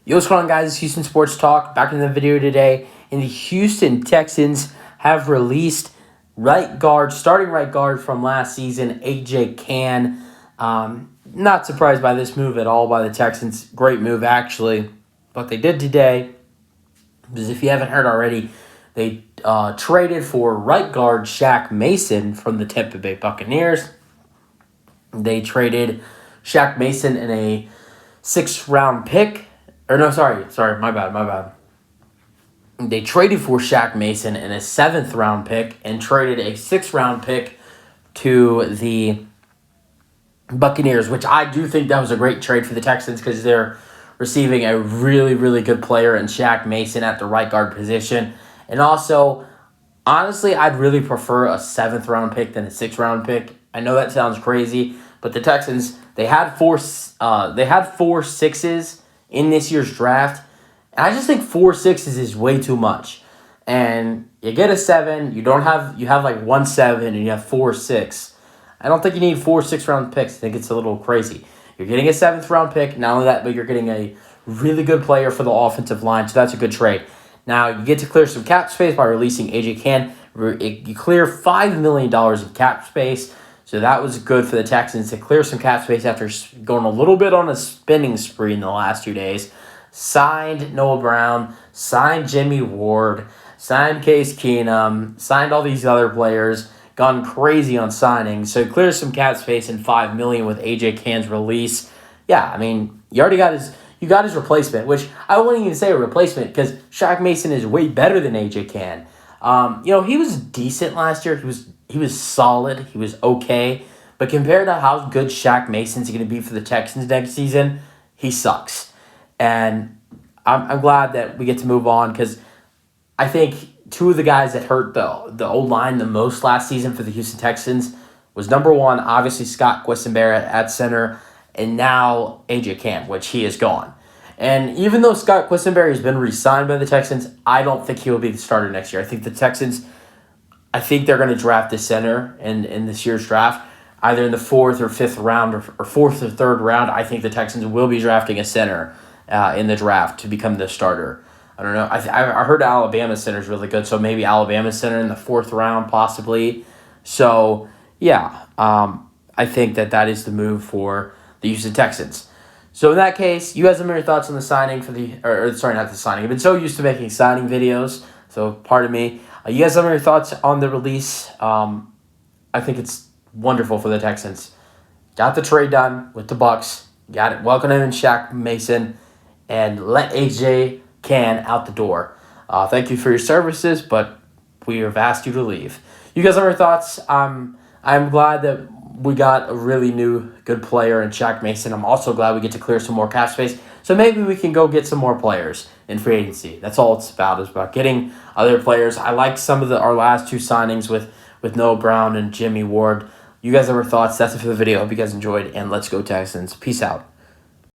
Yo, what's going on, guys? It's Houston Sports Talk. Back in the video today. And the Houston Texans have released starting right guard from last season, Cann. Not surprised by this move at all by the Texans. Great move, actually. What they did today is, if you haven't heard already, they traded for right guard Shaq Mason from the Tampa Bay Buccaneers. They traded Shaq Mason in a 6th-round pick. My bad. They traded for Shaq Mason in a 7th-round pick and traded a 6th-round pick to the Buccaneers, which I do think that was a great trade for the Texans because they're receiving a really, really good player in Shaq Mason at the right guard position. And also, honestly, I'd really prefer a 7th-round pick than a 6th-round pick. I know that sounds crazy, but the Texans, they had four sixes in this year's draft, and I just think 4 sixes is way too much. And you get a 7, you have like 1 7, and you have 4 6. I don't think you need 4 6-round picks. I think it's a little crazy. You're getting a 7th-round pick, not only that, but you're getting a really good player for the offensive line, so that's a good trade. Now, you get to clear some cap space by releasing A.J. Cann. You clear $5 million in cap space, so that was good for the Texans to clear some cap space after going a little bit on a spending spree in the last 2 days. Signed Noah Brown, signed Jimmy Ward, signed Case Keenum, signed all these other players, gone crazy on signings. So clear some cap space in $5 million with A.J. Cann's release. Yeah, I mean, you got his replacement, which I wouldn't even say a replacement because Shaq Mason is way better than A.J. Cann. He was decent last year. He was solid. He was okay. But compared to how good Shaq Mason's going to be for the Texans next season, he sucks. And I'm glad that we get to move on because I think 2 of the guys that hurt the O-line the most last season for the Houston Texans was, number 1, obviously Scott Quessenberry at center, and now A.J. Cann, which he is gone. And even though Scott Quessenberry has been re-signed by the Texans, I don't think he will be the starter next year. I think the Texans, they're going to draft a center in this year's draft, either in the 4th or 5th round or 4th or 3rd round. I think the Texans will be drafting a center in the draft to become the starter. I don't know. I heard Alabama center is really good, so maybe Alabama center in the 4th round possibly. So, yeah, I think that is the move for the Houston Texans. So in that case, you guys have your thoughts on the signing for not the signing. I've been so used to making signing videos, so pardon me. You guys have your thoughts on the release. I think it's wonderful for the Texans. Got the trade done with the Bucs. Got it. Welcome in Shaq Mason, and let A.J. Cann out the door. Thank you for your services, but we have asked you to leave. You guys have your thoughts. I'm glad that we got a really new good player in Shaq Mason. I'm also glad we get to clear some more cap space. So maybe we can go get some more players in free agency. That's all it's about, is about getting other players. I like some of our last 2 signings with Noah Brown and Jimmy Ward. You guys have your thoughts. That's it for the video. Hope you guys enjoyed, and let's go Texans. Peace out.